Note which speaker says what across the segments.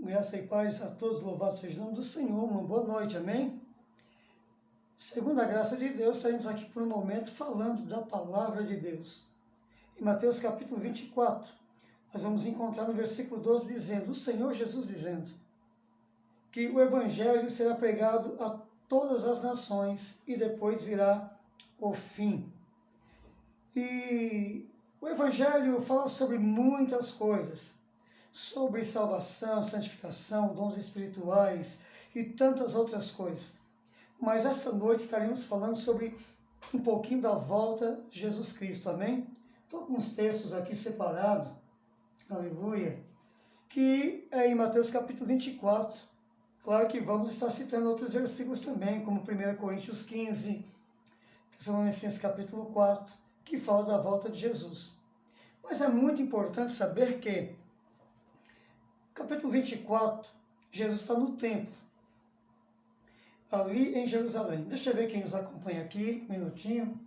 Speaker 1: Graça e paz a todos, louvado seja o nome do Senhor, uma boa noite, amém? Segundo a graça de Deus, estaremos aqui por um momento falando da palavra de Deus. Em Mateus capítulo 24, nós vamos encontrar no versículo 12 dizendo, o Senhor Jesus dizendo, que o Evangelho será pregado a todas as nações e depois virá o fim. E o Evangelho fala sobre muitas coisas, sobre salvação, santificação, dons espirituais e tantas outras coisas. Mas esta noite estaremos falando sobre um pouquinho da volta de Jesus Cristo, amém? Estou com uns textos aqui separados, aleluia, que é em Mateus capítulo 24. Claro que vamos estar citando outros versículos também, como 1 Coríntios 15, Tessalonicenses capítulo 4, que fala da volta de Jesus. Mas é muito importante saber que capítulo 24, Jesus está no templo, ali em Jerusalém. Deixa eu ver quem nos acompanha aqui, um minutinho.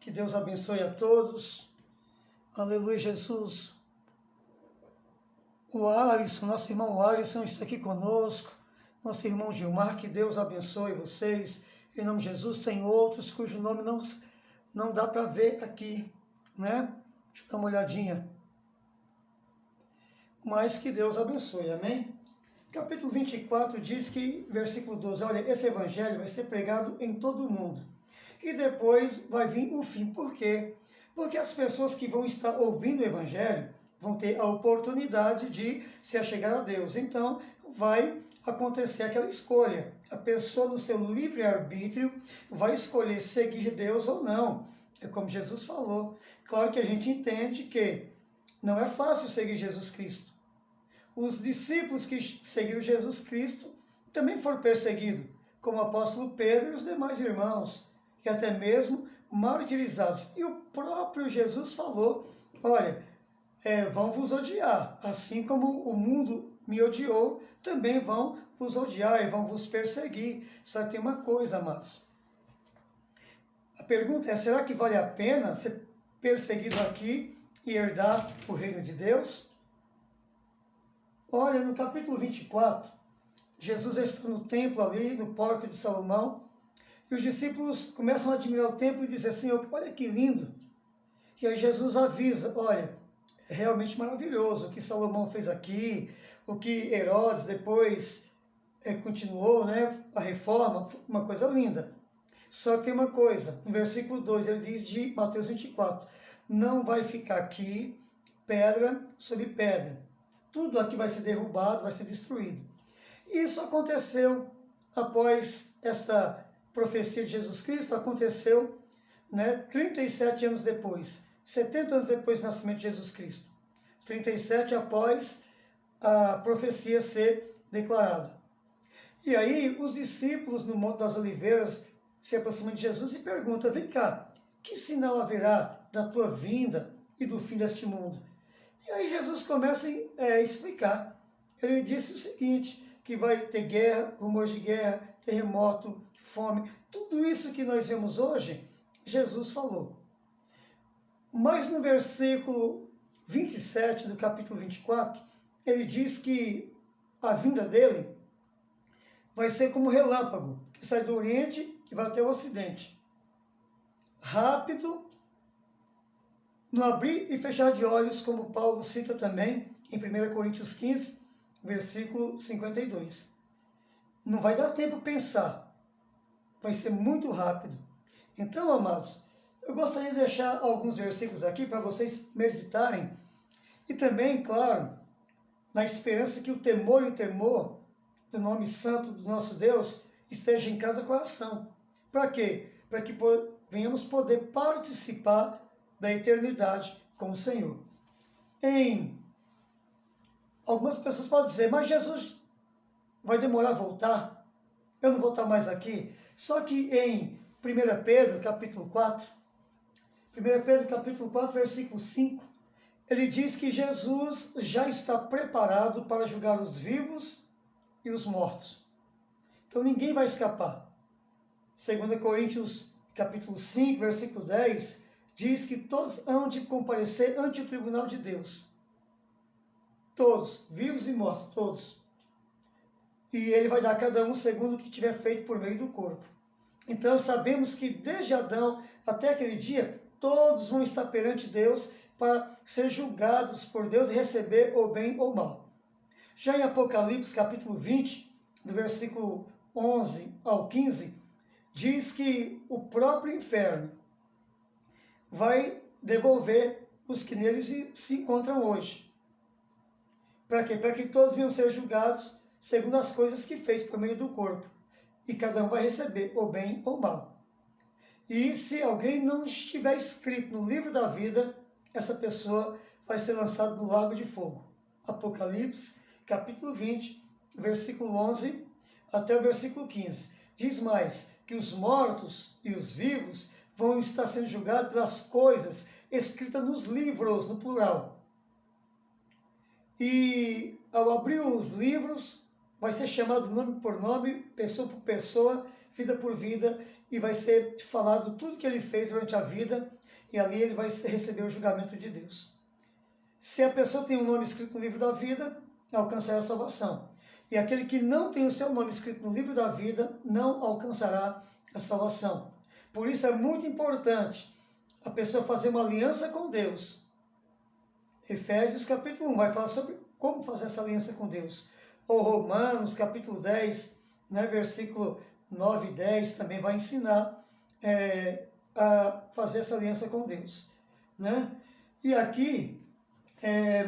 Speaker 1: Que Deus abençoe a todos. Aleluia, Jesus. O Alisson, nosso irmão Alisson está aqui conosco. Nosso irmão Gilmar, que Deus abençoe vocês. Em nome de Jesus, tem outros cujo nome não dá para ver aqui, né? Deixa eu dar uma olhadinha. Mas que Deus abençoe, amém? Capítulo 24 diz que, versículo 12, olha, esse evangelho vai ser pregado em todo o mundo. E depois vai vir o fim. Por quê? Porque as pessoas que vão estar ouvindo o evangelho vão ter a oportunidade de se achegar a Deus. Então, vai acontecer aquela escolha. A pessoa, no seu livre-arbítrio, vai escolher seguir Deus ou não. É como Jesus falou. Claro que a gente entende que não é fácil seguir Jesus Cristo. Os discípulos que seguiram Jesus Cristo também foram perseguidos, como o apóstolo Pedro e os demais irmãos, e até mesmo martirizados. E o próprio Jesus falou, olha, vão vos odiar, assim como o mundo me odiou, também vão vos odiar e vão vos perseguir. Só que tem uma coisa, amados. A pergunta é, será que vale a pena ser perseguido aqui e herdar o reino de Deus? Olha, no capítulo 24, Jesus está no templo ali, no Pórtico de Salomão, e os discípulos começam a admirar o templo e dizem assim, olha que lindo. E aí Jesus avisa, olha, é realmente maravilhoso o que Salomão fez aqui, o que Herodes depois continuou, né, a reforma, uma coisa linda. Só que tem uma coisa, no versículo 2, ele diz de Mateus 24, não vai ficar aqui pedra sobre pedra. Tudo aqui vai ser derrubado, vai ser destruído. Isso aconteceu após esta profecia de Jesus Cristo, aconteceu 37 anos depois, 70 anos depois do nascimento de Jesus Cristo. 37 após a profecia ser declarada. E aí os discípulos no Monte das Oliveiras se aproximam de Jesus e perguntam, vem cá, que sinal haverá da tua vinda e do fim deste mundo? E aí Jesus começa a explicar. Ele disse o seguinte, que vai ter guerra, rumores de guerra, terremoto, fome, tudo isso que nós vemos hoje, Jesus falou. Mas no versículo 27 do capítulo 24, ele diz que a vinda dele vai ser como relâmpago, que sai do Oriente e vai até o Ocidente. Rápido, no abrir e fechar de olhos, como Paulo cita também em 1 Coríntios 15, versículo 52. Não vai dar tempo pensar, vai ser muito rápido. Então, amados, eu gostaria de deixar alguns versículos aqui para vocês meditarem e também, claro, na esperança que o temor e o temor do nome santo do nosso Deus esteja em cada coração. Para quê? Para que venhamos poder participar da eternidade com o Senhor. Algumas pessoas podem dizer, mas Jesus vai demorar a voltar? Eu não vou estar mais aqui? Só que em 1 Pedro, capítulo 4, 1 Pedro, capítulo 4, versículo 5, ele diz que Jesus já está preparado para julgar os vivos e os mortos. Então ninguém vai escapar. 2 Coríntios, capítulo 5, versículo 10, diz que todos hão de comparecer ante o tribunal de Deus. todos, vivos e mortos, todos. E ele vai dar a cada um segundo o que tiver feito por meio do corpo. Então sabemos que desde Adão até aquele dia, todos vão estar perante Deus para ser julgados por Deus e receber o bem ou mal. Já em Apocalipse, capítulo 20, do versículo 11 ao 15, diz que o próprio inferno vai devolver os que neles se encontram hoje. Para quê? Para que todos venham ser julgados segundo as coisas que fez por meio do corpo. E cada um vai receber o bem ou mal. E se alguém não estiver escrito no livro da vida, essa pessoa vai ser lançada no lago de fogo. Apocalipse, capítulo 20, versículo 11 até o versículo 15. Diz mais que os mortos e os vivos vão estar sendo julgados pelas coisas escritas nos livros, no plural. E ao abrir os livros, vai ser chamado nome por nome, pessoa por pessoa, vida por vida, e vai ser falado tudo que ele fez durante a vida, e ali ele vai receber o julgamento de Deus. Se a pessoa tem um nome escrito no livro da vida, alcançará a salvação. E aquele que não tem o seu nome escrito no livro da vida, não alcançará a salvação. Por isso é muito importante a pessoa fazer uma aliança com Deus. Efésios capítulo 1 vai falar sobre como fazer essa aliança com Deus. Ou Romanos capítulo 10, né, versículo 9 e 10, também vai ensinar a fazer essa aliança com Deus. Né? E aqui,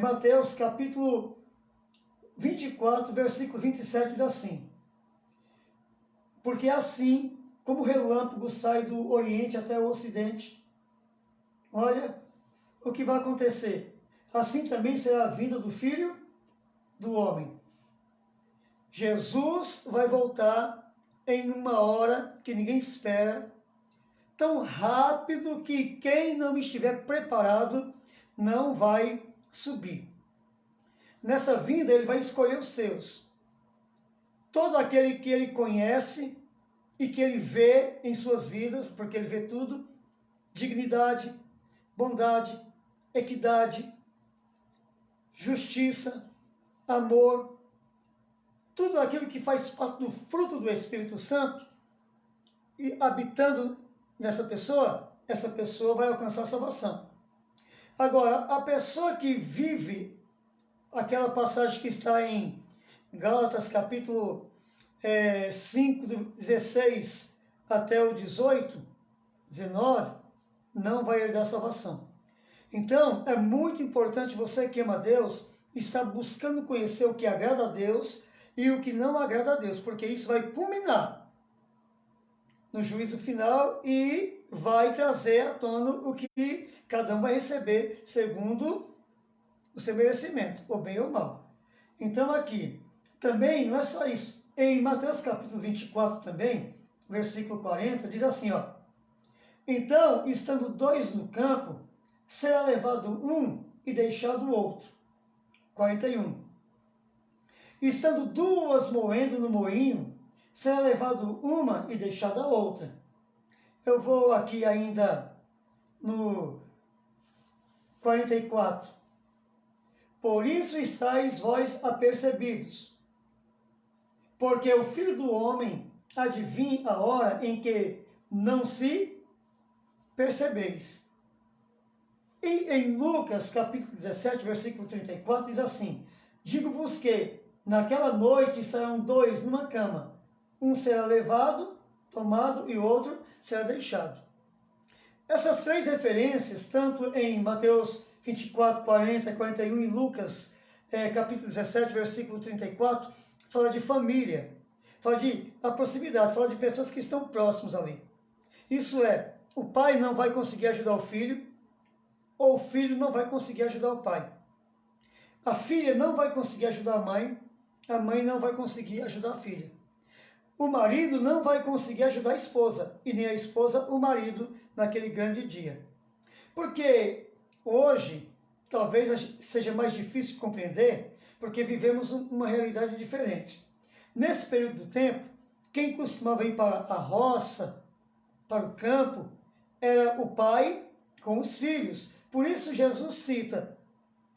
Speaker 1: Mateus capítulo 24, versículo 27 diz assim: porque assim como o relâmpago sai do Oriente até o Ocidente, olha o que vai acontecer. Assim também será a vinda do Filho do Homem. Jesus vai voltar em uma hora que ninguém espera, tão rápido que quem não estiver preparado não vai subir. Nessa vinda ele vai escolher os seus. Todo aquele que ele conhece e que ele vê em suas vidas, porque ele vê tudo, dignidade, bondade, equidade, justiça, amor, tudo aquilo que faz parte do fruto do Espírito Santo, e habitando nessa pessoa, essa pessoa vai alcançar a salvação. Agora, a pessoa que vive aquela passagem que está em Gálatas capítulo 5, do 16 até o 18, 19, não vai herdar a salvação. Então, é muito importante você que ama a Deus estar buscando conhecer o que agrada a Deus e o que não agrada a Deus, porque isso vai culminar no juízo final e vai trazer à tona o que cada um vai receber segundo o seu merecimento, ou bem ou mal. Então aqui, também não é só isso. Em Mateus capítulo 24 também, versículo 40, diz assim, ó: então, estando dois no campo, será levado um e deixado o outro. 41. Estando duas moendo no moinho, será levado uma e deixada a outra. Eu vou aqui ainda no 44. Por isso estáis vós apercebidos, porque o Filho do Homem há de vir a hora em que não se percebeis. E em Lucas capítulo 17, versículo 34, diz assim: digo-vos que naquela noite estarão dois numa cama, um será levado, tomado, e o outro será deixado. Essas três referências, tanto em Mateus 24, 40, 41 e Lucas capítulo 17, versículo 34, fala de família, fala de a proximidade, fala de pessoas que estão próximos ali. Isso é, o pai não vai conseguir ajudar o filho, ou o filho não vai conseguir ajudar o pai. A filha não vai conseguir ajudar a mãe não vai conseguir ajudar a filha. O marido não vai conseguir ajudar a esposa, e nem a esposa o marido naquele grande dia. Porque hoje, talvez seja mais difícil de compreender, porque vivemos uma realidade diferente. Nesse período do tempo, quem costumava ir para a roça, para o campo, era o pai com os filhos. Por isso Jesus cita,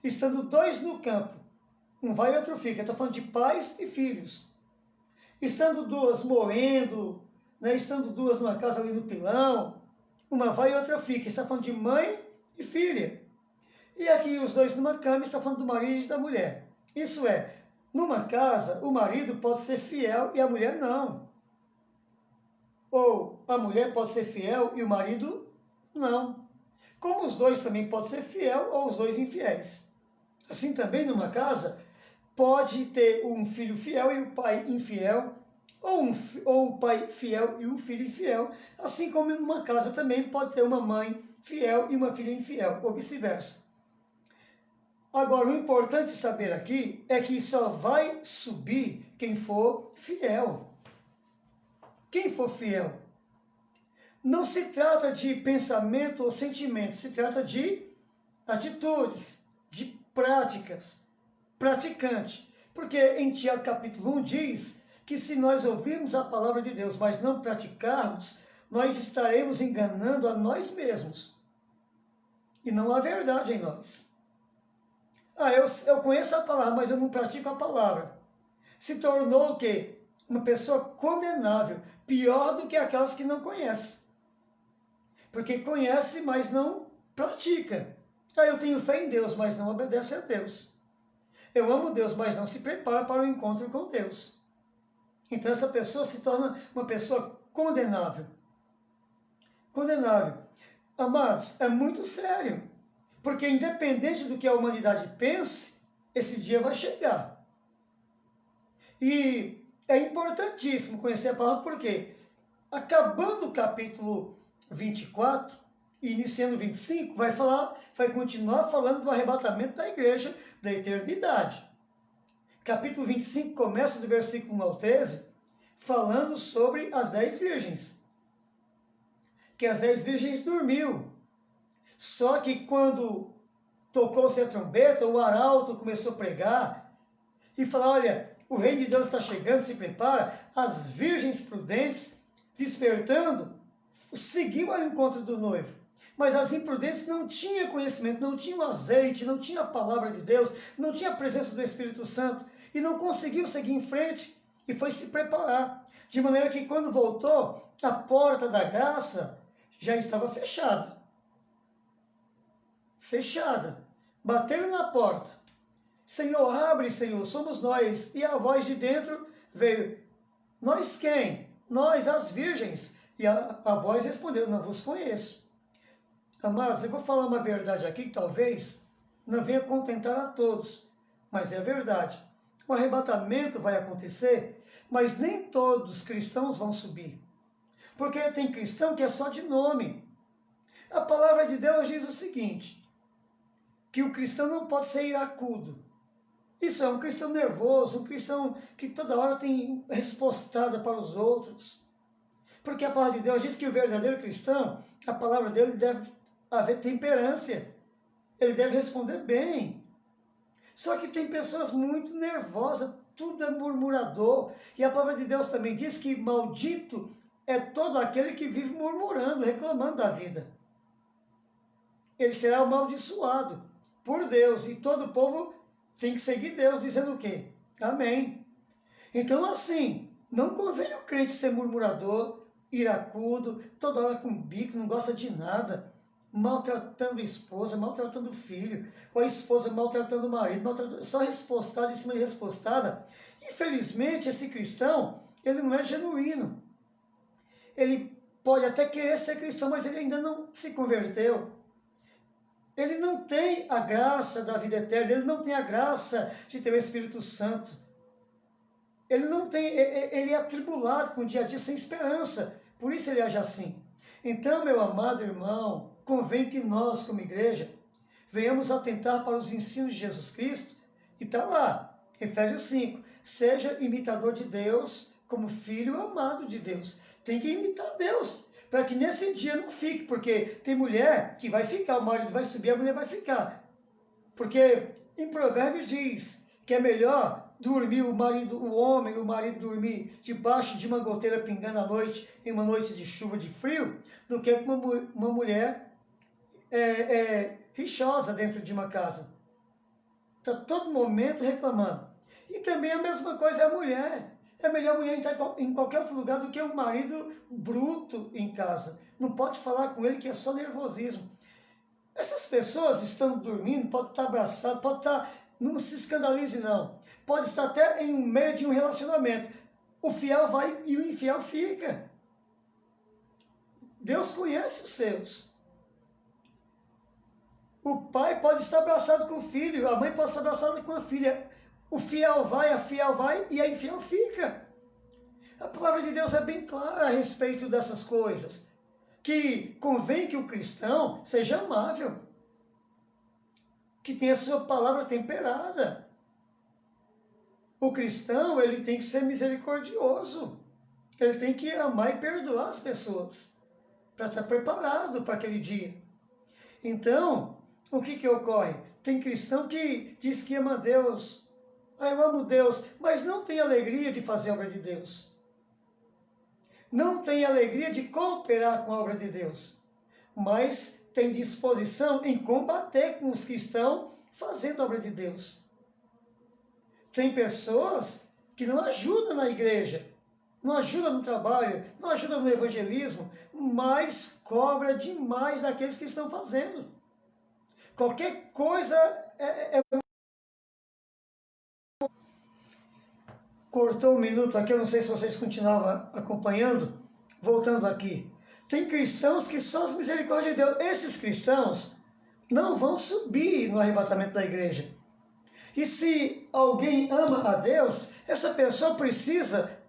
Speaker 1: estando dois no campo, Um vai e outro fica. Está falando de pais e filhos. Estando duas morrendo, né, estando duas numa casa ali no pilão, uma vai e outra fica. Está falando de mãe e filha. E aqui os dois numa cama, está falando do marido e da mulher. Isso é, numa casa, o marido pode ser fiel e a mulher não. Ou a mulher pode ser fiel e o marido não. Como os dois também podem ser fiel ou os dois infiéis. Assim também numa casa pode ter um filho fiel e o pai infiel, ou o pai fiel e o filho infiel, assim como numa casa também pode ter uma mãe fiel e uma filha infiel, ou vice-versa. Agora, o importante saber aqui é que só vai subir quem for fiel. Quem for fiel. Não se trata de pensamento ou sentimento, se trata de atitudes, de práticas, praticante. Porque em Tiago capítulo 1 diz que se nós ouvirmos a palavra de Deus, mas não praticarmos, nós estaremos enganando a nós mesmos. E não há verdade em nós. Eu conheço a palavra, mas eu não pratico a palavra. Se tornou o quê? Uma pessoa condenável, pior do que aquelas que não conhecem. Porque conhece, mas não pratica. Eu tenho fé em Deus, mas não obedece a Deus. Eu amo Deus, mas não se prepara para o encontro com Deus. Então essa pessoa se torna uma pessoa condenável. Condenável. Amados, é muito sério. Porque independente do que a humanidade pense, esse dia vai chegar. E é importantíssimo conhecer a palavra, porque acabando o capítulo 24, e iniciando o 25, vai continuar falando do arrebatamento da igreja da eternidade. Capítulo 25 começa do versículo 1 ao 13, falando sobre as 10 virgens. Que as 10 virgens dormiu. Só que quando tocou-se a trombeta, o arauto começou a pregar e falar, olha, o reino de Deus está chegando, se prepara. As virgens prudentes, despertando, seguiu ao encontro do noivo. Mas as imprudentes não tinham conhecimento, não tinham azeite, não tinham a palavra de Deus, não tinham a presença do Espírito Santo e não conseguiu seguir em frente e foi se preparar. De maneira que quando voltou, a porta da graça já estava fechada. Fechada. Bateram na porta. Senhor, abre, Senhor, somos nós. E a voz de dentro veio. Nós quem? Nós, as virgens. E a voz respondeu, não vos conheço. Amados, eu vou falar uma verdade aqui que talvez não venha contentar a todos, mas é a verdade. O arrebatamento vai acontecer, mas nem todos os cristãos vão subir. Porque tem cristão que é só de nome. A palavra de Deus diz o seguinte, que o cristão não pode ser iracudo. Isso é um cristão nervoso, um cristão que toda hora tem respostada para os outros. Porque a palavra de Deus diz que o verdadeiro cristão, a palavra dele deve haver temperância. Ele deve responder bem. Só que tem pessoas muito nervosas, tudo é murmurador. E a palavra de Deus também diz que maldito é todo aquele que vive murmurando, reclamando da vida. Ele será amaldiçoado por Deus. E todo o povo tem que seguir Deus, dizendo o quê? Amém. Então, assim, não convém o crente ser murmurador, iracudo, toda hora com bico, não gosta de nada, maltratando a esposa, maltratando o filho, ou a esposa maltratando o marido, só respostada em cima de respostada. Infelizmente, esse cristão, ele não é genuíno. Ele pode até querer ser cristão, mas ele ainda não se converteu. Ele não tem a graça da vida eterna, ele não tem a graça de ter o Espírito Santo. Ele não tem, ele é atribulado com o dia a dia sem esperança. Por isso ele age assim. Então, meu amado irmão, convém que nós, como igreja, venhamos atentar para os ensinos de Jesus Cristo. E está lá, Efésios 5. Seja imitador de Deus como filho amado de Deus. Tem que imitar Deus, para que nesse dia não fique. Porque tem mulher que vai ficar, o marido vai subir, a mulher vai ficar. Porque em Provérbios diz que é melhor dormir o marido dormir debaixo de uma goteira pingando à noite, em uma noite de chuva, de frio, do que uma mulher rixosa dentro de uma casa. Está todo momento reclamando. E também a mesma coisa é a mulher. É melhor a mulher estar em qualquer outro lugar do que um marido bruto em casa. Não pode falar com ele que é só nervosismo. Essas pessoas estão dormindo, pode estar abraçado, pode estar... Não se escandalize, não. Pode estar até em meio de um relacionamento. O fiel vai e o infiel fica. Deus conhece os seus. O pai pode estar abraçado com o filho, a mãe pode estar abraçada com a filha. O fiel vai, a fiel vai e a infiel fica. A palavra de Deus é bem clara a respeito dessas coisas. Que convém que o cristão seja amável. Que tenha a sua palavra temperada. O cristão, ele tem que ser misericordioso. Ele tem que amar e perdoar as pessoas. Para estar preparado para aquele dia. Então, o que ocorre? Tem cristão que diz que ama Deus. Eu amo Deus, mas não tem alegria de fazer a obra de Deus. Não tem alegria de cooperar com a obra de Deus. Mas tem disposição em combater com os que estão fazendo a obra de Deus. Tem pessoas que não ajudam na igreja, não ajudam no trabalho, não ajudam no evangelismo, mas cobra demais daqueles que estão fazendo. Qualquer coisa Cortou um minuto aqui, eu não sei se vocês continuavam acompanhando. Voltando aqui. Tem cristãos que são as misericórdias de Deus. Esses cristãos não vão subir no arrebatamento da igreja. E se alguém ama a Deus, essa pessoa precisa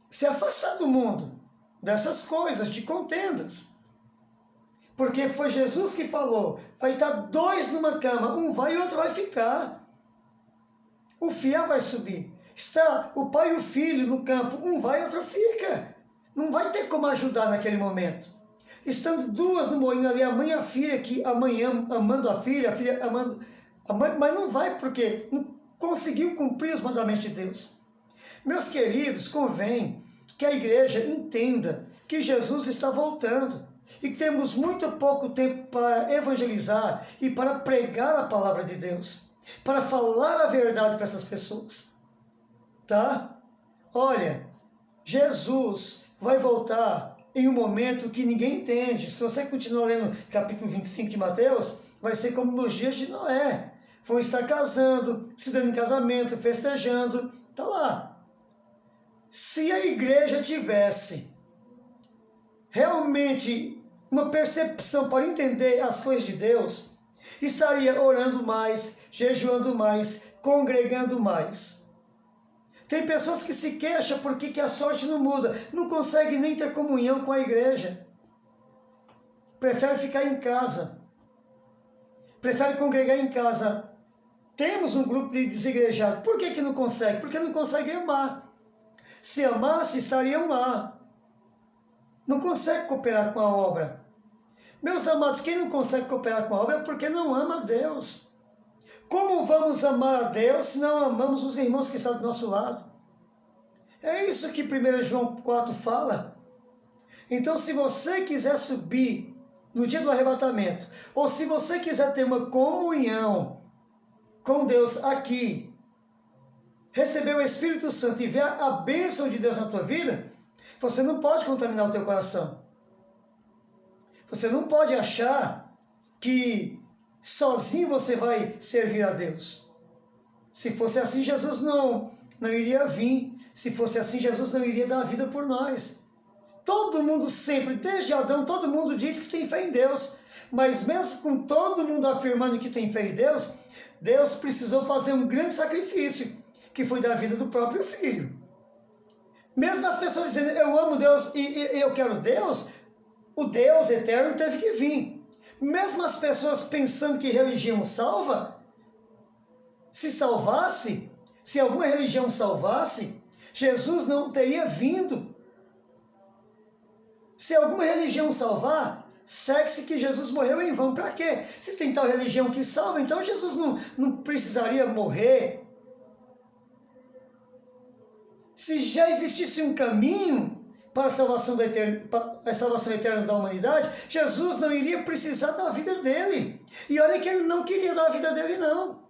Speaker 1: se afastar do mundo, dessas coisas, de contendas. Porque foi Jesus que falou, vai estar 2 numa cama, um vai e o outro vai ficar. O fiel vai subir. Está o pai e o filho no campo, um vai e outro fica. Não vai ter como ajudar naquele momento. Estando 2 no moinho ali, a mãe e a filha, que a mãe amando a filha amando a mãe, mas não vai porque não conseguiu cumprir os mandamentos de Deus. Meus queridos, convém que a igreja entenda que Jesus está voltando e que temos muito pouco tempo para evangelizar e para pregar a palavra de Deus, para falar a verdade para essas pessoas. Tá? Olha, Jesus vai voltar em um momento que ninguém entende. Se você continuar lendo capítulo 25 de Mateus, vai ser como nos dias de Noé. Vão estar casando, se dando em casamento, festejando. Tá lá. Se a igreja tivesse realmente uma percepção para entender as coisas de Deus, estaria orando mais, jejuando mais, congregando mais. Tem pessoas que se queixam porque a sorte não muda, não consegue nem ter comunhão com a igreja. Prefere ficar em casa. Prefere congregar em casa. Temos um grupo de desigrejados. Por que não consegue? Porque não consegue amar. Se amasse, estariam lá. Não consegue cooperar com a obra. Meus amados, quem não consegue cooperar com a obra é porque não ama a Deus. Como vamos amar a Deus se não amamos os irmãos que estão do nosso lado? É isso que 1 João 4 fala. Então, se você quiser subir no dia do arrebatamento, ou se você quiser ter uma comunhão com Deus aqui, receber o Espírito Santo e ver a bênção de Deus na tua vida, você não pode contaminar o teu coração. Você não pode achar que sozinho você vai servir a Deus. Se fosse assim, Jesus não iria vir. Se fosse assim, Jesus não iria dar a vida por nós. Todo mundo sempre, desde Adão, todo mundo diz que tem fé em Deus. Mas mesmo com todo mundo afirmando que tem fé em Deus, Deus precisou fazer um grande sacrifício, que foi dar a vida do próprio Filho. Mesmo as pessoas dizendo, eu amo Deus e eu quero Deus, o Deus eterno teve que vir. Mesmo as pessoas pensando que religião salva, se salvasse, se alguma religião salvasse, Jesus não teria vindo. Se alguma religião salvar, segue-se que Jesus morreu em vão. Para quê? Se tem tal religião que salva, então Jesus não precisaria morrer. Se já existisse um caminho para a salvação eterna da humanidade, Jesus não iria precisar da vida dele. E olha que ele não queria dar a vida dele, não.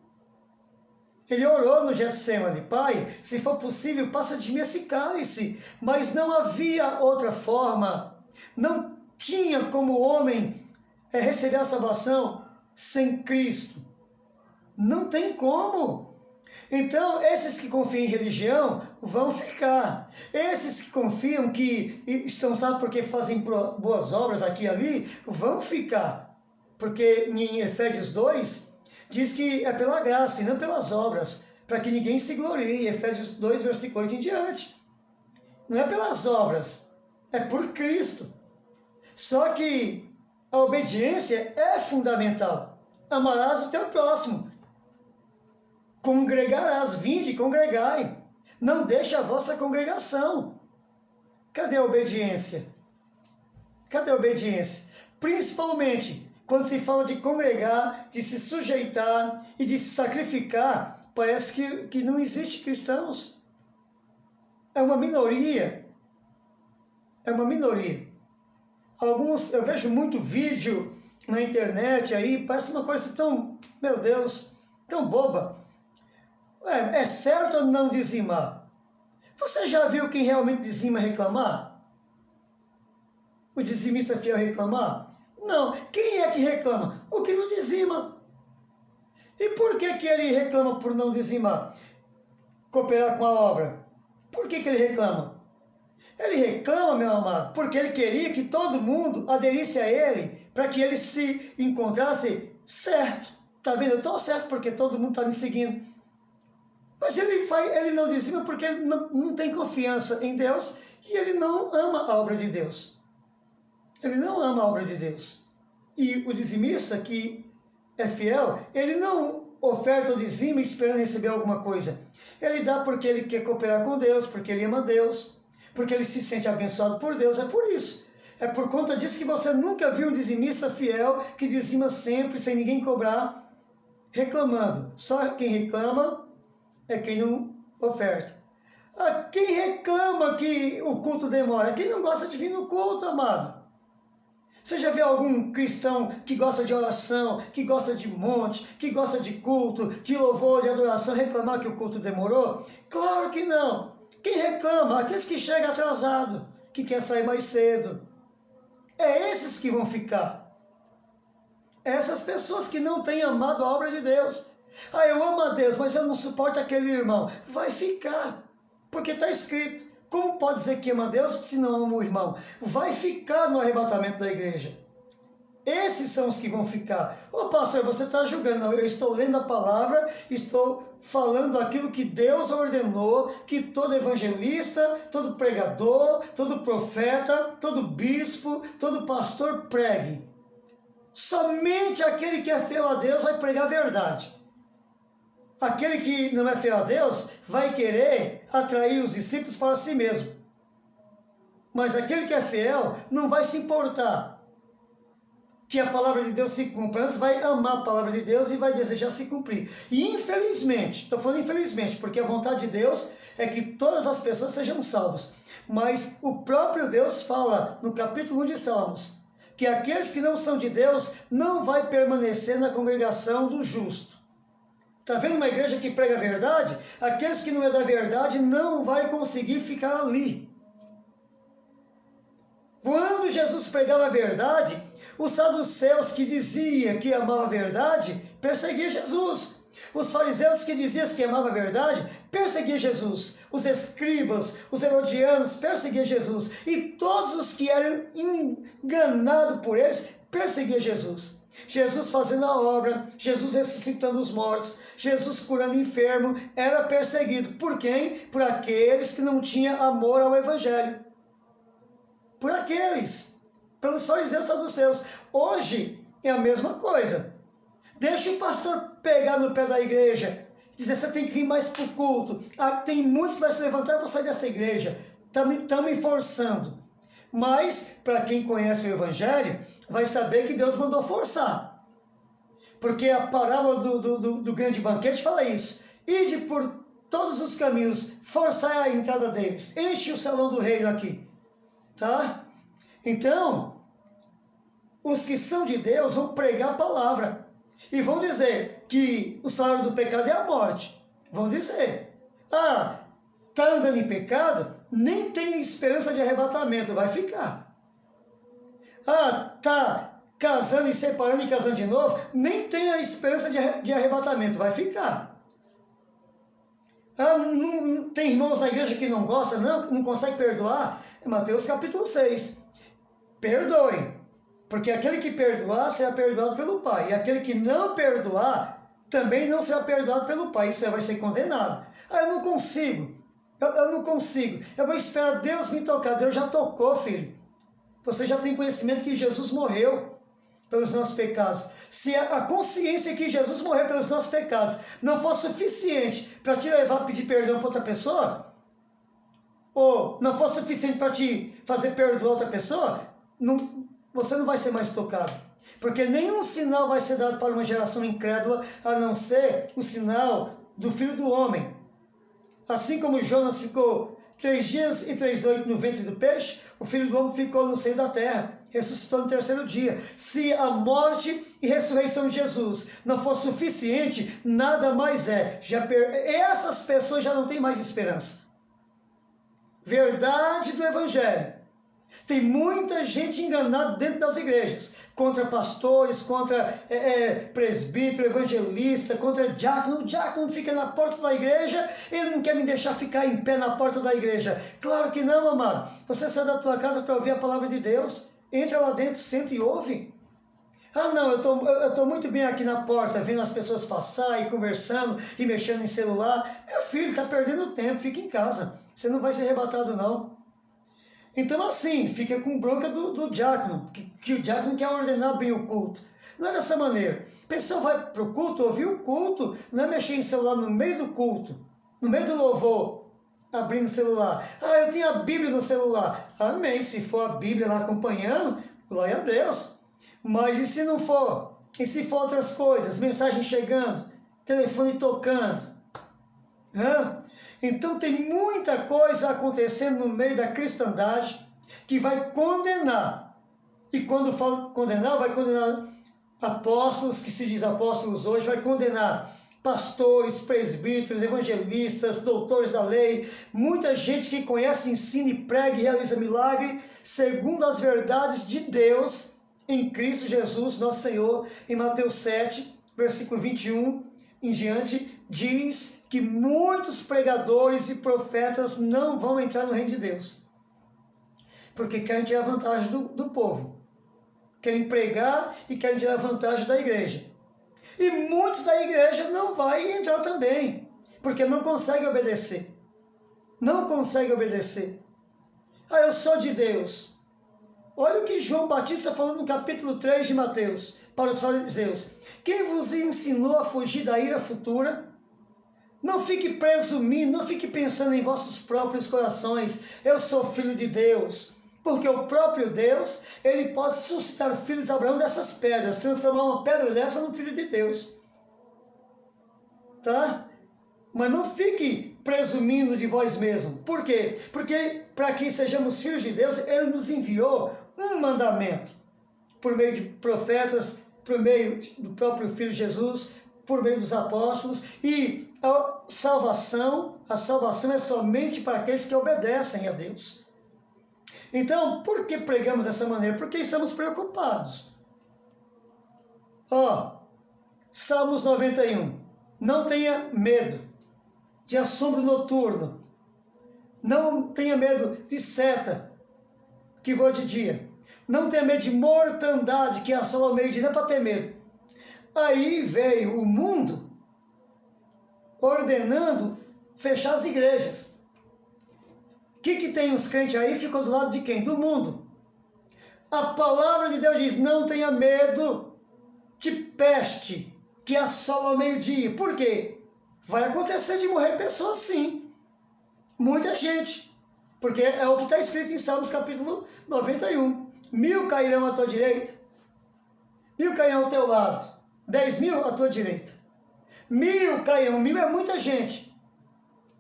Speaker 1: Ele orou no Getsemane: Pai, se for possível, passa de mim esse cálice. Mas não havia outra forma. Não tinha como o homem receber a salvação sem Cristo. Não tem como. Então, esses que confiam em religião vão ficar. Esses que confiam que estão salvos porque fazem boas obras aqui e ali, vão ficar. Porque em Efésios 2, diz que é pela graça e não pelas obras, para que ninguém se glorie. Efésios 2, versículo 8 em diante. Não é pelas obras, é por Cristo. Só que a obediência é fundamental. Amarás o teu próximo. Congregarás, vinde, congregai. Não deixe a vossa congregação. Cadê a obediência? Cadê a obediência? Principalmente quando se fala de congregar, de se sujeitar e de se sacrificar, parece que não existe cristãos. É uma minoria. É uma minoria. Eu vejo muito vídeo na internet aí, parece uma coisa tão, meu Deus, tão boba. É certo ou não dizimar? Você já viu quem realmente dizima reclamar? O dizimista fiel reclamar? Não. Quem é que reclama? O que não dizima. E por que ele reclama por não dizimar? Cooperar com a obra. Por que ele reclama? Ele reclama, meu amado, porque ele queria que todo mundo aderisse a ele, para que ele se encontrasse certo. Tá vendo? Eu estou certo porque todo mundo está me seguindo. Mas ele não dizima porque ele não tem confiança em Deus e ele não ama a obra de Deus. Ele não ama a obra de Deus. E o dizimista que é fiel, ele não oferta o dizimo esperando receber alguma coisa. Ele dá porque ele quer cooperar com Deus, porque ele ama Deus, porque ele se sente abençoado por Deus. É por isso. É por conta disso que você nunca viu um dizimista fiel que dizima sempre, sem ninguém cobrar, reclamando. Só quem reclama é quem não oferta. Quem reclama que o culto demora? Quem não gosta de vir no culto, amado. Você já viu algum cristão que gosta de oração, que gosta de monte, que gosta de culto, de louvor, de adoração, reclamar que o culto demorou? Claro que não. Quem reclama? Aqueles que chegam atrasado, que quer sair mais cedo. É esses que vão ficar. Essas pessoas que não têm amado a obra de Deus. Eu amo a Deus, mas eu não suporto aquele irmão. Vai ficar, porque está escrito. Como pode dizer que ama a Deus se não ama o irmão? Vai ficar no arrebatamento da igreja. Esses são os que vão ficar. Pastor, você está julgando. Não, eu estou lendo a palavra, estou falando aquilo que Deus ordenou, que todo evangelista, todo pregador, todo profeta, todo bispo, todo pastor pregue. Somente aquele que é fiel a Deus vai pregar a verdade. Aquele que não é fiel a Deus vai querer atrair os discípulos para si mesmo. Mas aquele que é fiel não vai se importar que a palavra de Deus se cumpra. Antes vai amar a palavra de Deus e vai desejar se cumprir. E infelizmente, estou falando infelizmente, porque a vontade de Deus é que todas as pessoas sejam salvas. Mas o próprio Deus fala no capítulo 1 de Salmos, que aqueles que não são de Deus não vai permanecer na congregação do justo. Está vendo uma igreja que prega a verdade? Aqueles que não é da verdade não vai conseguir ficar ali. Quando Jesus pregava a verdade, os saduceus que diziam que amavam a verdade, perseguiam Jesus. Os fariseus que diziam que amavam a verdade, perseguiam Jesus. Os escribas, os herodianos, perseguiam Jesus. E todos os que eram enganados por eles, perseguiam Jesus. Jesus fazendo a obra, Jesus ressuscitando os mortos, Jesus curando enfermo, era perseguido. Por quem? Por aqueles que não tinham amor ao Evangelho. Por aqueles, pelos fariseus e saduceus. Hoje é a mesma coisa. Deixa o pastor pegar no pé da igreja, dizer, você tem que vir mais para o culto. Tem muitos que vão se levantar e vão sair dessa igreja. Estão me forçando. Mas, para quem conhece o Evangelho, vai saber que Deus mandou forçar. Porque a parábola do grande banquete fala isso. Ide por todos os caminhos, forçai a entrada deles. Enche o salão do reino aqui. Tá? Então, os que são de Deus vão pregar a palavra. E vão dizer que o salário do pecado é a morte. Vão dizer, está andando em pecado, nem tem esperança de arrebatamento, vai ficar. Está casando e separando e casando de novo, nem tem a esperança de arrebatamento, vai ficar. Não tem irmãos na igreja que não gostam, não consegue perdoar. É Mateus capítulo 6. Perdoe, porque aquele que perdoar será perdoado pelo Pai, e aquele que não perdoar também não será perdoado pelo Pai, isso vai ser condenado. Eu não consigo, eu não consigo, eu vou esperar Deus me tocar. Deus já tocou, filho. Você já tem conhecimento que Jesus morreu pelos nossos pecados. Se a consciência que Jesus morreu pelos nossos pecados não for suficiente para te levar a pedir perdão para outra pessoa, ou não for suficiente para te fazer perdoar outra pessoa, você não vai ser mais tocado. Porque nenhum sinal vai ser dado para uma geração incrédula, a não ser o sinal do Filho do Homem. Assim como Jonas ficou 3 dias e 3 noites no ventre do peixe, o Filho do Homem ficou no seio da terra, ressuscitou no 3º dia. Se a morte e ressurreição de Jesus não for suficiente, nada mais é. Essas pessoas já não têm mais esperança. Verdade do Evangelho. Tem muita gente enganada dentro das igrejas, contra pastores, contra presbítero, evangelista, contra diácono. O diácono fica na porta da igreja, ele não quer me deixar ficar em pé na porta da igreja. Claro que não, amado. Você sai da tua casa para ouvir a palavra de Deus, entra lá dentro, senta e ouve. Não, eu tô muito bem aqui na porta, vendo as pessoas passar e conversando e mexendo em celular. Meu filho, está perdendo tempo, fica em casa. Você não vai ser arrebatado, não. Então, assim, fica com bronca do diácono, que o diácono quer ordenar bem o culto. Não é dessa maneira. A pessoa vai para o culto, ouvir o culto, não é mexer em celular no meio do culto, no meio do louvor, abrindo o celular. Eu tenho a Bíblia no celular. Amém, se for a Bíblia lá acompanhando, glória a Deus. Mas e se não for? E se for outras coisas, mensagem chegando, telefone tocando? Então tem muita coisa acontecendo no meio da cristandade que vai condenar. E quando falo condenar, vai condenar apóstolos, que se diz apóstolos hoje, vai condenar pastores, presbíteros, evangelistas, doutores da lei, muita gente que conhece, ensina e prega e realiza milagre, segundo as verdades de Deus em Cristo Jesus, nosso Senhor. Em Mateus 7, versículo 21 em diante, diz que muitos pregadores e profetas não vão entrar no reino de Deus, porque querem tirar vantagem do povo, querem pregar e querem tirar vantagem da igreja. E muitos da igreja não vão entrar também, porque não conseguem obedecer. Não conseguem obedecer. Eu sou de Deus. Olha o que João Batista falou no capítulo 3 de Mateus, para os fariseus. Quem vos ensinou a fugir da ira futura? Não fique presumindo, não fique pensando em vossos próprios corações. Eu sou filho de Deus. Porque o próprio Deus, ele pode suscitar filhos de Abraão dessas pedras, transformar uma pedra dessa num filho de Deus. Tá? Mas não fique presumindo de vós mesmo. Por quê? Porque para que sejamos filhos de Deus, ele nos enviou um mandamento. Por meio de profetas, por meio do próprio Filho Jesus, por meio dos apóstolos. E a salvação é somente para aqueles que obedecem a Deus. Então, por que pregamos dessa maneira? Porque estamos preocupados. Salmos 91. Não tenha medo de assombro noturno. Não tenha medo de seta que voa de dia. Não tenha medo de mortandade que assola ao meio-dia. Não é para ter medo. Aí veio o mundo ordenando fechar as igrejas. O que tem os crentes aí? Ficou do lado de quem? Do mundo. A palavra de Deus diz, não tenha medo de peste que assola ao meio-dia. Por quê? Vai acontecer de morrer pessoas sim. Muita gente. Porque é o que está escrito em Salmos capítulo 91. 1000 cairão à tua direita, 1000 cairão ao teu lado, 10.000 à tua direita. 1000 cairão, 1000 é muita gente.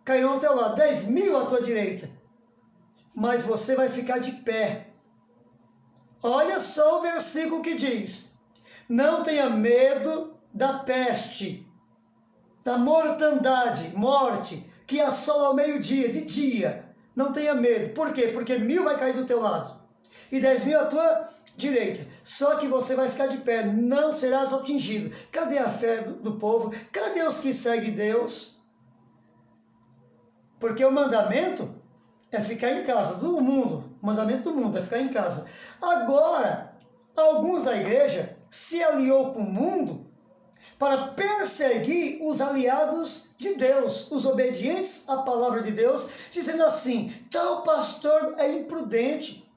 Speaker 1: Cairão ao teu lado, 10.000 à tua direita. Mas você vai ficar de pé. Olha só o versículo que diz. Não tenha medo da peste. da mortandade, morte, que assola ao meio-dia, de dia. Não tenha medo. Por quê? Porque 1000 vai cair do teu lado e 10.000 à tua direita. Só que você vai ficar de pé, não serás atingido. Cadê a fé do povo? Cadê os que seguem Deus? Porque o mandamento é ficar em casa, do mundo. O mandamento do mundo é ficar em casa. Agora, alguns da igreja se aliou com o mundo para perseguir os aliados de Deus, os obedientes à palavra de Deus, dizendo assim: tal pastor é imprudente,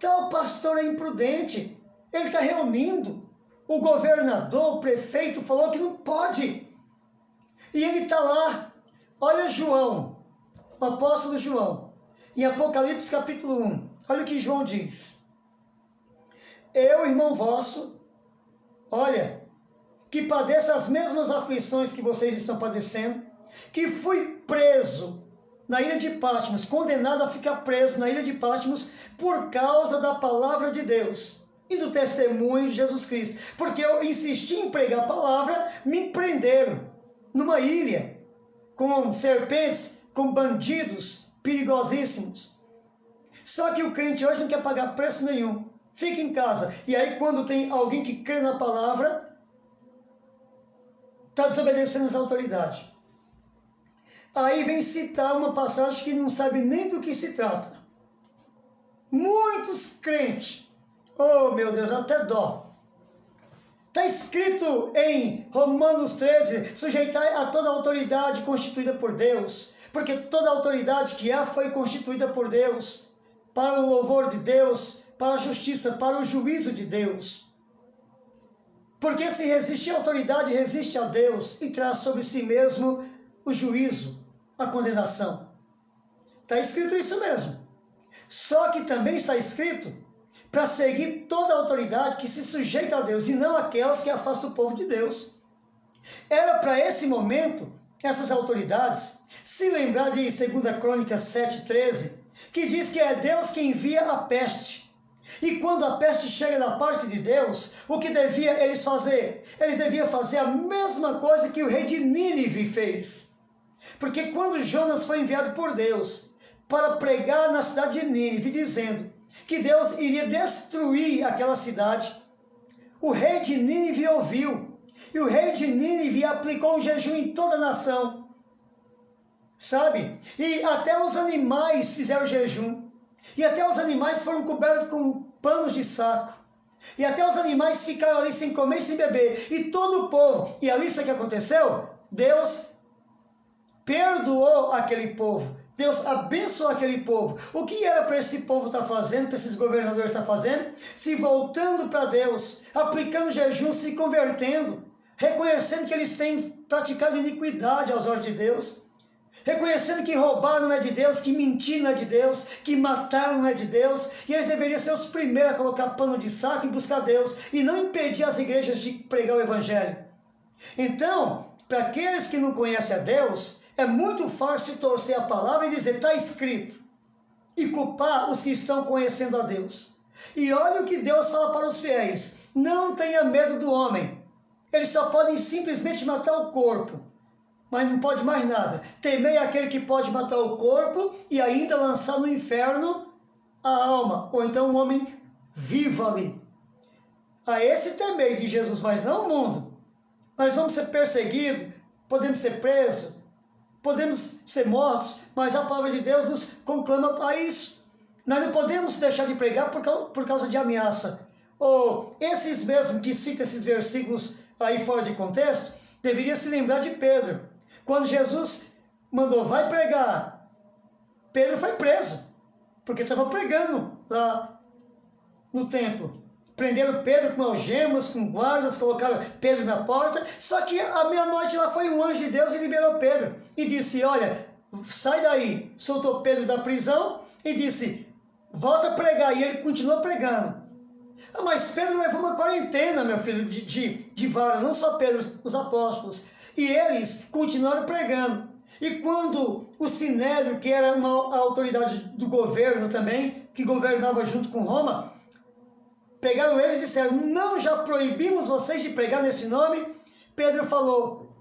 Speaker 1: tal pastor é imprudente, ele está reunindo, o governador, o prefeito falou que não pode, e ele está lá. Olha João, o apóstolo João, em Apocalipse capítulo 1, olha o que João diz: eu, irmão vosso, olha, que padeça as mesmas aflições que vocês estão padecendo, que fui preso na ilha de Patmos, condenado a ficar preso na ilha de Patmos por causa da palavra de Deus e do testemunho de Jesus Cristo. Porque eu insisti em pregar a palavra, me prenderam numa ilha com serpentes, com bandidos perigosíssimos. Só que o crente hoje não quer pagar preço nenhum, fica em casa. E aí quando tem alguém que crê na palavra, está desobedecendo as autoridades. Aí vem citar uma passagem que não sabe nem do que se trata. Muitos crentes, oh meu Deus, até dó. Está escrito em Romanos 13, sujeitar a toda autoridade constituída por Deus, porque toda autoridade que há foi constituída por Deus, para o louvor de Deus, para a justiça, para o juízo de Deus. Porque se resistir à autoridade, resiste a Deus e traz sobre si mesmo o juízo, a condenação. Está escrito isso mesmo. Só que também está escrito para seguir toda a autoridade que se sujeita a Deus e não aquelas que afastam o povo de Deus. Era para esse momento, essas autoridades, se lembrar de 2 Crônicas 7,13, que diz que é Deus que envia a peste. E quando a peste chega da parte de Deus, o que devia eles fazer? Eles deviam fazer a mesma coisa que o rei de Nínive fez. Porque quando Jonas foi enviado por Deus para pregar na cidade de Nínive, dizendo que Deus iria destruir aquela cidade, o rei de Nínive ouviu. E o rei de Nínive aplicou um jejum em toda a nação. Sabe? E até os animais fizeram jejum. E até os animais foram cobertos com panos de saco. E até os animais ficaram ali sem comer e sem beber. E todo o povo. E ali sabe o que aconteceu? Deus perdoou aquele povo. Deus abençoou aquele povo. O que era para esse povo estar fazendo, para esses governadores estar fazendo? Se voltando para Deus, aplicando jejum, se convertendo, reconhecendo que eles têm praticado iniquidade aos olhos de Deus. Reconhecendo que roubar não é de Deus, que mentir não é de Deus, que matar não é de Deus, e eles deveriam ser os primeiros a colocar pano de saco e buscar Deus, e não impedir as igrejas de pregar o Evangelho. Então, para aqueles que não conhecem a Deus, é muito fácil torcer a palavra e dizer, está escrito, e culpar os que estão conhecendo a Deus. E olha o que Deus fala para os fiéis, não tenha medo do homem, eles só podem simplesmente matar o corpo, mas não pode mais nada. Temei aquele que pode matar o corpo e ainda lançar no inferno a alma, ou então um homem vivo ali. A esse temei de Jesus, mas não o mundo. Nós vamos ser perseguidos, podemos ser presos, podemos ser mortos, mas a palavra de Deus nos conclama a isso. Nós não podemos deixar de pregar por causa de ameaça. Ou esses mesmos que citam esses versículos aí fora de contexto, deveriam se lembrar de Pedro. Quando Jesus mandou, vai pregar, Pedro foi preso, porque estava pregando lá no templo. Prenderam Pedro com algemas, com guardas, colocaram Pedro na porta, só que à meia-noite lá foi um anjo de Deus e liberou Pedro. E disse, olha, sai daí, soltou Pedro da prisão e disse, volta a pregar, e ele continuou pregando. Ah, mas Pedro levou uma quarentena, meu filho, de vara, não só Pedro, os apóstolos. E eles continuaram pregando. E quando o Sinédrio, que era uma autoridade do governo também, que governava junto com Roma, pegaram eles e disseram, não, já proibimos vocês de pregar nesse nome? Pedro falou,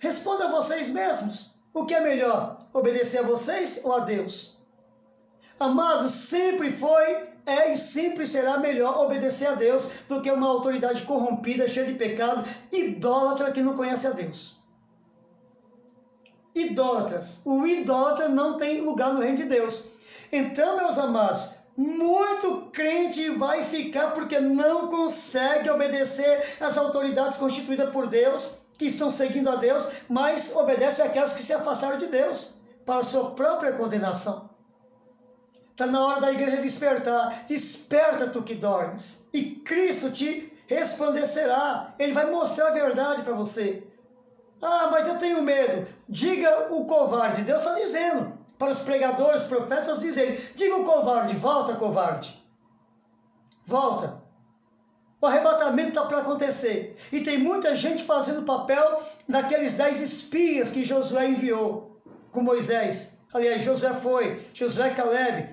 Speaker 1: Responda a vocês mesmos. O que é melhor? Obedecer a vocês ou a Deus? Amados, sempre foi, é e sempre será melhor obedecer a Deus do que uma autoridade corrompida, cheia de pecado, idólatra que não conhece a Deus. Idólatras. O idólatra não tem lugar no reino de Deus. Então, meus amados, muito crente vai ficar porque não consegue obedecer às autoridades constituídas por Deus, que estão seguindo a Deus, mas obedece àquelas que se afastaram de Deus, para a sua própria condenação. Está na hora da igreja despertar. Desperta, tu que dormes, e Cristo te resplandecerá. Ele vai mostrar a verdade para você. Ah, mas eu tenho medo. Diga o covarde. Deus está dizendo para os pregadores, profetas, diz ele, diga o covarde, volta covarde. Volta. O arrebatamento está para acontecer. E tem muita gente fazendo papel daqueles 10 espias que Josué enviou com Moisés. Aliás, Josué e Caleb,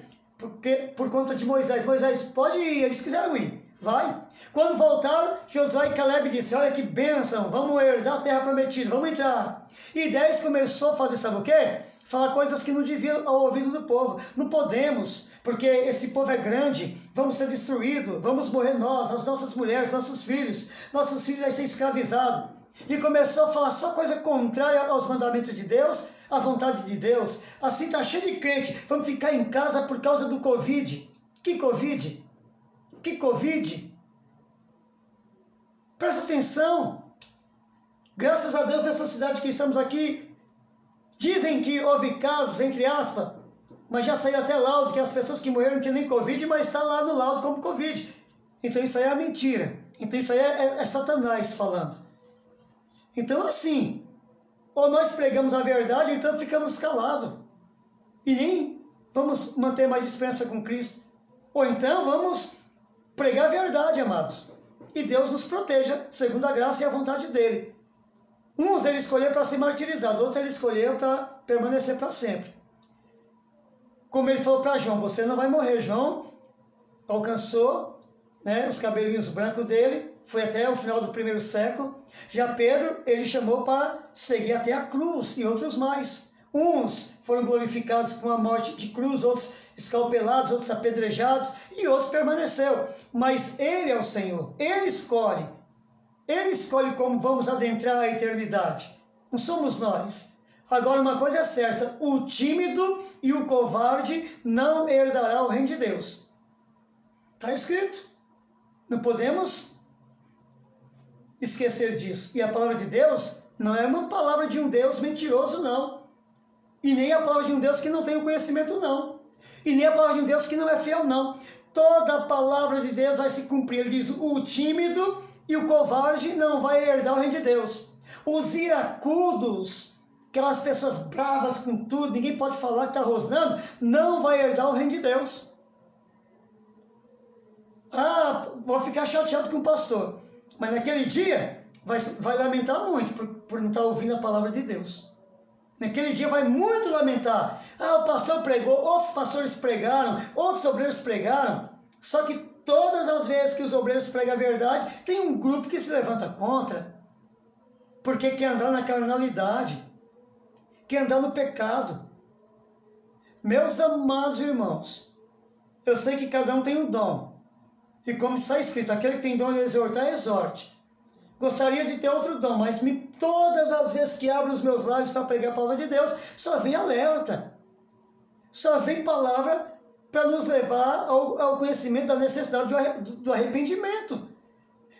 Speaker 1: por conta de Moisés. Moisés, pode ir, eles quiseram ir. Vai. Quando voltaram, Josué e Caleb disseram, olha que bênção, vamos herdar a terra prometida, vamos entrar. E 10 começou a fazer, sabe o quê? Falar coisas que não deviam ao ouvido do povo. Não podemos, porque esse povo é grande, vamos ser destruídos, vamos morrer nós, as nossas mulheres, nossos filhos vão ser escravizados. E começou a falar só coisa contrária aos mandamentos de Deus, à vontade de Deus. Assim está cheio de crente, vamos ficar em casa por causa do Covid. Que Covid? Que Covid? Presta atenção. Graças a Deus, nessa cidade que estamos aqui, dizem que houve casos, entre aspas, mas já saiu até laudo que as pessoas que morreram não tinham nem Covid, mas está lá no laudo como Covid. Então isso aí é mentira. Então isso aí é Satanás falando. Então assim, ou nós pregamos a verdade, ou então ficamos calados. E nem vamos manter mais esperança com Cristo. Ou então vamos pregar a verdade, amados. E Deus nos proteja, segundo a graça e a vontade dele. Uns ele escolheu para ser martirizado, outros ele escolheu para permanecer para sempre. Como ele falou para João, você não vai morrer. João alcançou, né, os cabelinhos brancos dele, foi até o final do primeiro século. Já Pedro, ele chamou para seguir até a cruz, e outros mais. Uns foram glorificados com a morte de cruz, outros escalpelados, outros apedrejados, e outros permaneceu. Mas ele é o Senhor, ele escolhe. Ele escolhe como vamos adentrar a eternidade. Não somos nós. Agora, uma coisa é certa, o tímido e o covarde não herdará o reino de Deus. Está escrito. Não podemos esquecer disso. E a palavra de Deus não é uma palavra de um Deus mentiroso, não. E nem a palavra de um Deus que não tem o conhecimento, não. E nem a palavra de um Deus que não é fiel, não. Toda a palavra de Deus vai se cumprir. Ele diz, o tímido e o covarde não vai herdar o reino de Deus. Os iracudos, aquelas pessoas bravas com tudo, ninguém pode falar que está rosnando, não vai herdar o reino de Deus. Ah, vou ficar chateado com o pastor. Mas naquele dia vai lamentar muito por não estar ouvindo a palavra de Deus. Naquele dia vai muito lamentar. Ah, o pastor pregou, outros pastores pregaram, outros obreiros pregaram. Só que todas as vezes que os obreiros pregam a verdade, tem um grupo que se levanta contra. Porque quer andar na carnalidade. Quer andar no pecado. Meus amados irmãos, eu sei que cada um tem um dom. E como está escrito, aquele que tem dom de exortar, exorte. Gostaria de ter outro dom, mas todas as vezes que abro os meus lábios para pregar a palavra de Deus, só vem alerta. Só vem palavra para nos levar ao conhecimento da necessidade do arrependimento.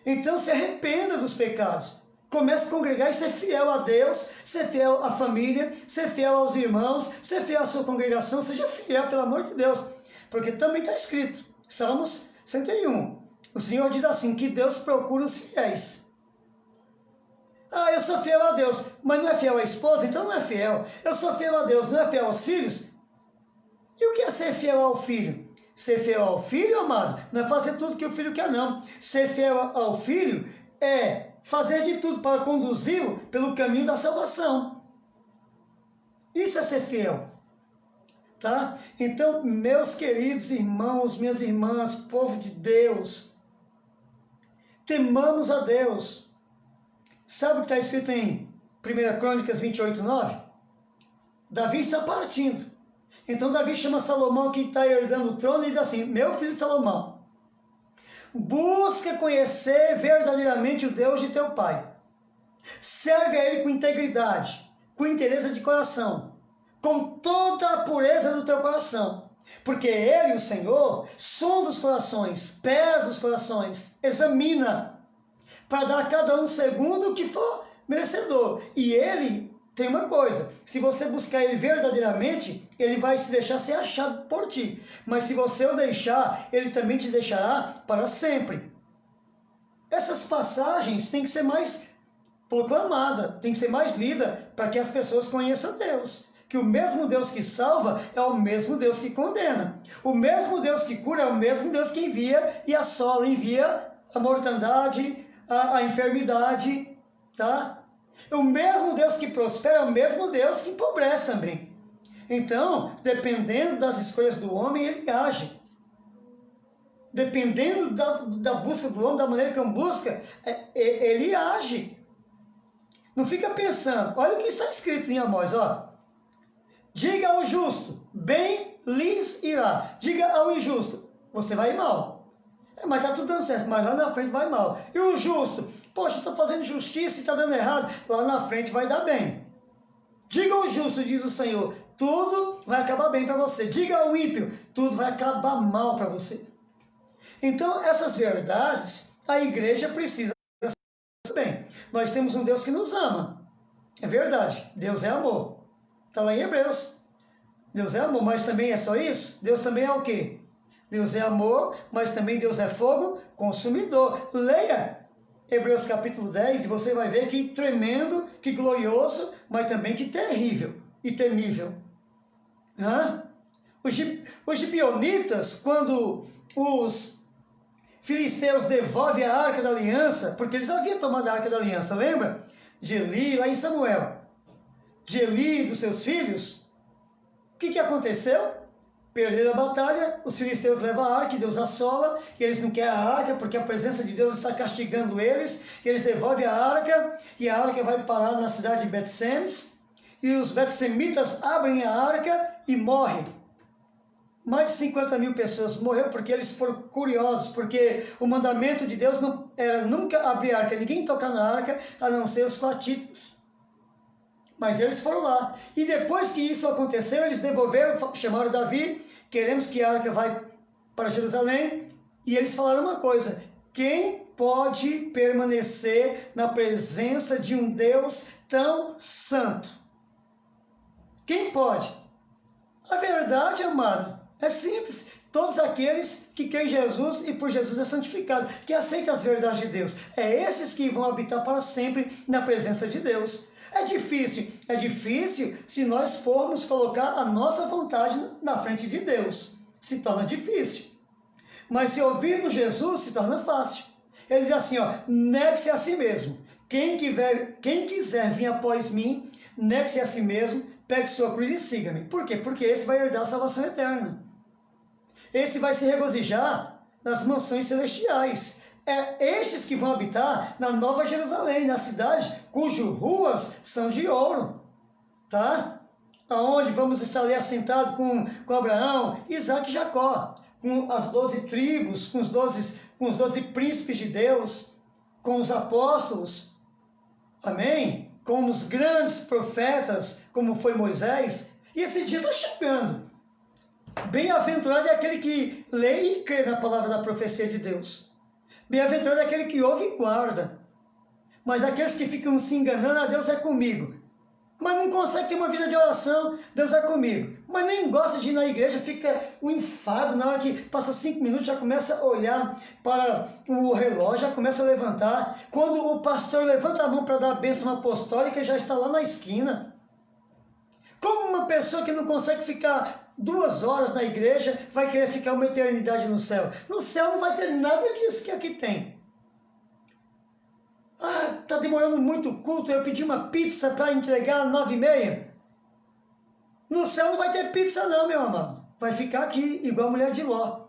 Speaker 1: Então se arrependa dos pecados. Comece a congregar e ser fiel a Deus, ser fiel à família, ser fiel aos irmãos, ser fiel à sua congregação, seja fiel, pelo amor de Deus. Porque também está escrito, Salmos 101, o Senhor diz assim, que Deus procura os fiéis. Ah, eu sou fiel a Deus, mas não é fiel à esposa, então não é fiel. Eu sou fiel a Deus, não é fiel aos filhos? E o que é ser fiel ao filho? Ser fiel ao filho, amado, não é fazer tudo que o filho quer, não. Ser fiel ao filho é fazer de tudo para conduzi-lo pelo caminho da salvação. Isso é ser fiel. Tá? Então, meus queridos irmãos, minhas irmãs, povo de Deus, temamos a Deus. Sabe o que está escrito em 1 Crônicas 28, 9, Davi está partindo. Então Davi chama Salomão, que está herdando o trono, e diz assim: meu filho Salomão, busca conhecer verdadeiramente o Deus de teu pai. Serve a ele com integridade, com inteireza de coração, com toda a pureza do teu coração. Porque ele, o Senhor, sonda os corações, pesa os corações, examina, para dar a cada um segundo o que for merecedor. E ele tem uma coisa: se você buscar ele verdadeiramente, ele vai se deixar ser achado por ti. Mas se você o deixar, ele também te deixará para sempre. Essas passagens têm que ser mais proclamadas, têm que ser mais lidas, para que as pessoas conheçam Deus. Que o mesmo Deus que salva é o mesmo Deus que condena. O mesmo Deus que cura é o mesmo Deus que envia e assola, envia a mortandade, a enfermidade, tá? O mesmo Deus que prospera é o mesmo Deus que empobrece também. Então, dependendo das escolhas do homem, ele age. Dependendo da busca do homem, da maneira que ele busca, ele age. Não fica pensando. Olha o que está escrito em Amós, ó. Diga ao justo, bem lhes irá. Diga ao injusto, você vai mal. Mas está tudo dando certo, mas lá na frente vai mal. E o justo, poxa, estou fazendo justiça e está dando errado, lá na frente vai dar bem. Diga ao justo, diz o Senhor, tudo vai acabar bem para você. Diga ao ímpio, tudo vai acabar mal para você. Então, essas verdades, a igreja precisa saber bem. Nós temos um Deus que nos ama. É verdade, Deus é amor. Está lá em Hebreus. Deus é amor, mas também é só isso? Deus também é o quê? Deus é amor, mas também Deus é fogo consumidor. Leia Hebreus capítulo 10 e você vai ver que tremendo, que glorioso, mas também que terrível e temível. Os gibeonitas, quando os filisteus devolvem a Arca da Aliança, porque eles haviam tomado a Arca da Aliança, lembra? De Eli, lá em Samuel. De Eli e dos seus filhos. O que aconteceu? Perderam a batalha, os filisteus levam a arca, Deus assola, e eles não querem a arca, porque a presença de Deus está castigando eles, e eles devolvem a arca, e a arca vai parar na cidade de Bet-Semes, e os Bet-Semitas abrem a arca e morrem. Mais de 50 mil pessoas morreram porque eles foram curiosos, porque o mandamento de Deus não era nunca abrir a arca, ninguém tocar na arca, a não ser os coatitas. Mas eles foram lá. E depois que isso aconteceu, eles devolveram, chamaram Davi, queremos que a arca vá para Jerusalém. E eles falaram uma coisa: quem pode permanecer na presença de um Deus tão santo? Quem pode? A verdade, amado, é simples. Todos aqueles que creem em Jesus e por Jesus é santificado, que aceitam as verdades de Deus. É esses que vão habitar para sempre na presença de Deus. É difícil se nós formos colocar a nossa vontade na frente de Deus. Se torna difícil. Mas se ouvirmos Jesus, se torna fácil. Ele diz assim, ó, negue-se a si mesmo. Quem quiser vir após mim, negue-se a si mesmo, pegue sua cruz e siga-me. Por quê? Porque esse vai herdar a salvação eterna. Esse vai se regozijar nas mansões celestiais. É estes que vão habitar na Nova Jerusalém, na cidade cujas ruas são de ouro, tá? Aonde vamos estar ali assentados com Abraão, Isaac e Jacó, com as 12 tribos, com os 12 príncipes de Deus, com os apóstolos, amém? Com os grandes profetas, como foi Moisés. E esse dia está chegando. Bem-aventurado é aquele que lê e crê na palavra da profecia de Deus. Bem-aventurado é aquele que ouve e guarda. Mas aqueles que ficam se enganando, Deus é comigo. Mas não consegue ter uma vida de oração, Deus é comigo. Mas nem gosta de ir na igreja, fica um enfado, na hora que passa 5 minutos já começa a olhar para o relógio, já começa a levantar. Quando o pastor levanta a mão para dar a bênção apostólica, já está lá na esquina. Como uma pessoa que não consegue ficar 2 horas na igreja vai querer ficar uma eternidade no céu? No céu não vai ter nada disso que aqui tem. Ah, está demorando muito o culto, eu pedi uma pizza para entregar às 9h30. No céu não vai ter pizza não, meu amado. Vai ficar aqui igual a mulher de Ló.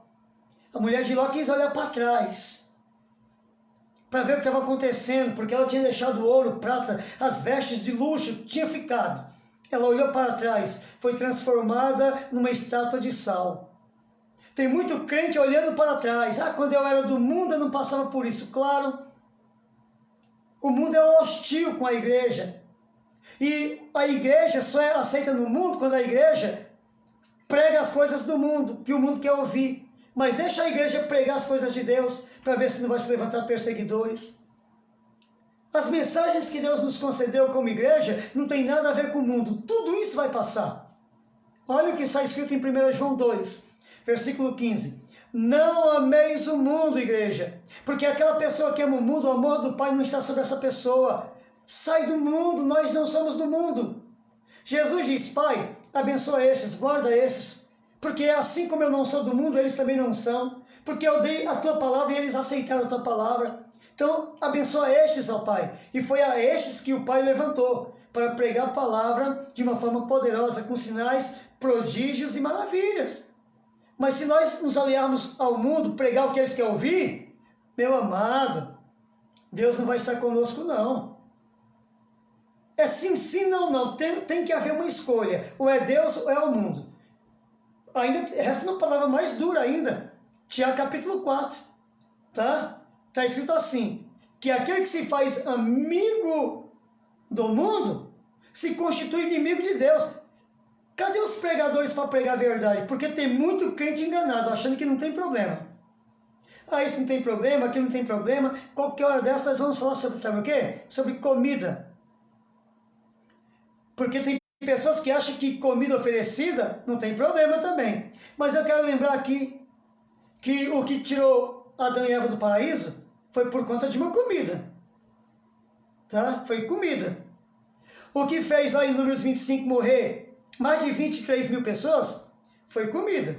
Speaker 1: A mulher de Ló quis olhar para trás. para ver o que estava acontecendo, porque ela tinha deixado o ouro, prata, as vestes de luxo, tinha ficado. Ela olhou para trás, foi transformada numa estátua de sal. Tem muito crente olhando para trás. Quando eu era do mundo, eu não passava por isso. Claro, o mundo é hostil com a igreja. E a igreja só é aceita no mundo quando a igreja prega as coisas do mundo, que o mundo quer ouvir. Mas deixa a igreja pregar as coisas de Deus, para ver se não vai se levantar perseguidores. As mensagens que Deus nos concedeu como igreja não tem nada a ver com o mundo. Tudo isso vai passar. Olha o que está escrito em 1 João 2, versículo 15. Não ameis o mundo, igreja, porque aquela pessoa que ama o mundo, o amor do Pai não está sobre essa pessoa. Sai do mundo, nós não somos do mundo. Jesus diz, Pai, abençoa esses, guarda esses, porque assim como eu não sou do mundo, eles também não são, porque eu dei a tua palavra e eles aceitaram a tua palavra. Então, abençoa estes, ó Pai. E foi a estes que o Pai levantou para pregar a palavra de uma forma poderosa, com sinais, prodígios e maravilhas. Mas se nós nos aliarmos ao mundo, pregar o que eles querem ouvir, meu amado, Deus não vai estar conosco, não. É sim, sim, não, não. Tem que haver uma escolha. Ou é Deus ou é o mundo. Ainda resta uma palavra mais dura ainda. Tiago capítulo 4. Tá? Está escrito assim, que aquele que se faz amigo do mundo, se constitui inimigo de Deus. Cadê os pregadores para pregar a verdade? Porque tem muito crente enganado, achando que não tem problema. Isso não tem problema, aquilo não tem problema. Qualquer hora dessa nós vamos falar sobre, sabe o quê? Sobre comida. Porque tem pessoas que acham que comida oferecida não tem problema também. Mas eu quero lembrar aqui que o que tirou Adão e Eva do paraíso foi por conta de uma comida. Tá? Foi comida. O que fez lá em Números 25 morrer mais de 23 mil pessoas foi comida.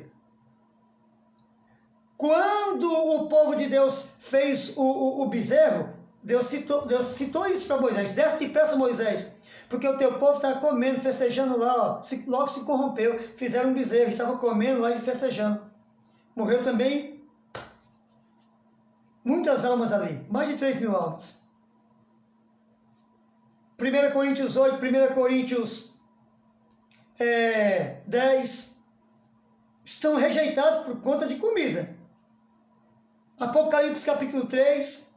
Speaker 1: Quando o povo de Deus fez o bezerro, Deus citou isso para Moisés. Desce depressa, Moisés, porque o teu povo está comendo, festejando lá. Logo se corrompeu, fizeram um bezerro, estava comendo lá e festejando. Morreu também muitas almas ali, mais de 3 mil almas. 1 Coríntios 8, 1 Coríntios 10, estão rejeitados por conta de comida. Apocalipse capítulo 3,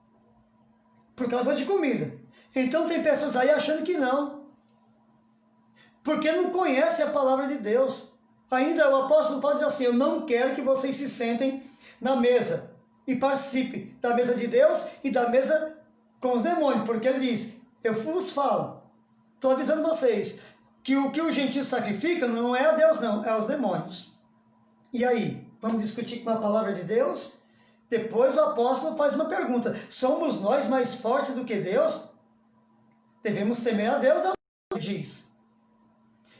Speaker 1: por causa de comida. Então tem pessoas aí achando que não, porque não conhece a palavra de Deus. Ainda o apóstolo Paulo diz assim, eu não quero que vocês se sentem na mesa e participem da mesa de Deus e da mesa com os demônios, porque ele diz, eu vos falo, estou avisando vocês, que o que os gentios sacrificam não é a Deus não, é aos demônios. E aí, vamos discutir com a palavra de Deus? Depois o apóstolo faz uma pergunta, somos nós mais fortes do que Deus? Devemos temer a Deus, diz.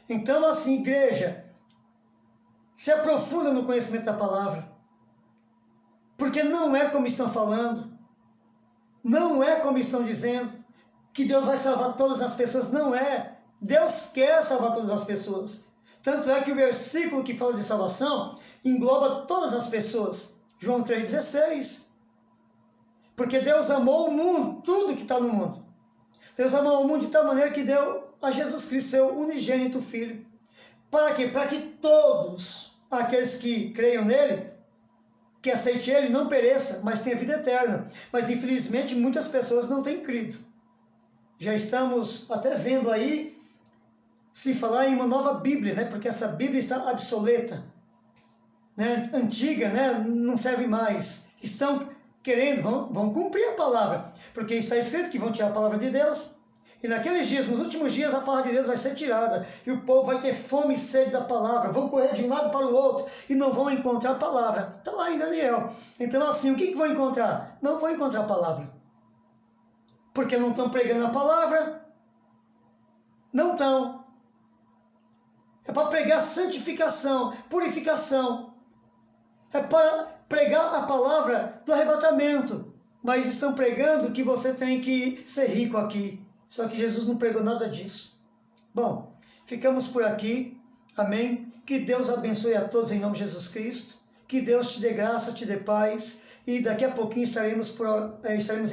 Speaker 1: Então assim, igreja, se aprofunda no conhecimento da palavra, porque não é como estão falando, não é como estão dizendo, que Deus vai salvar todas as pessoas, não é. Deus quer salvar todas as pessoas. Tanto é que o versículo que fala de salvação engloba todas as pessoas. João 3,16. Porque Deus amou o mundo, tudo que está no mundo. Deus amou o mundo de tal maneira que deu a Jesus Cristo, seu unigênito Filho. Para quê? Para que todos aqueles que creiam nele, que aceitem ele, não pereçam, mas tenham vida eterna. Mas infelizmente muitas pessoas não têm crido. Já estamos até vendo aí se falar em uma nova Bíblia, né? Porque essa Bíblia está obsoleta, né? Antiga, né? Não serve mais. Estão querendo, vão cumprir a palavra, porque está escrito que vão tirar a palavra de Deus, e naqueles dias, nos últimos dias, a palavra de Deus vai ser tirada, e o povo vai ter fome e sede da palavra, vão correr de um lado para o outro, e não vão encontrar a palavra. Está lá em Daniel. Então assim, o que vão encontrar? Não vão encontrar a palavra. Porque não estão pregando a palavra? Não estão. É para pregar santificação, purificação. É para pregar a palavra do arrebatamento. Mas estão pregando que você tem que ser rico aqui. Só que Jesus não pregou nada disso. Bom, ficamos por aqui. Amém? Que Deus abençoe a todos em nome de Jesus Cristo. Que Deus te dê graça, te dê paz. e daqui a pouquinho estaremos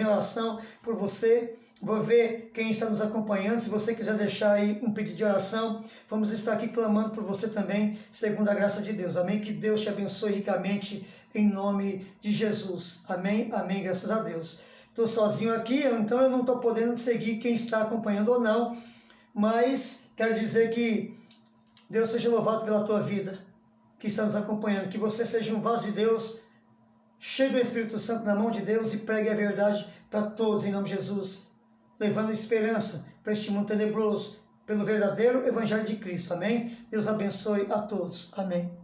Speaker 1: em oração por você. Vou ver quem está nos acompanhando. Se você quiser deixar aí um pedido de oração, vamos estar aqui clamando por você também, segundo a graça de Deus. Amém? Que Deus te abençoe ricamente em nome de Jesus. Amém? Amém, graças a Deus. Estou sozinho aqui, então eu não estou podendo seguir quem está acompanhando ou não, mas quero dizer que Deus seja louvado pela tua vida, que está nos acompanhando, que você seja um vaso de Deus, cheio do Espírito Santo na mão de Deus e pregue a verdade para todos, em nome de Jesus, levando esperança para este mundo tenebroso, pelo verdadeiro Evangelho de Cristo. Amém? Deus abençoe a todos. Amém.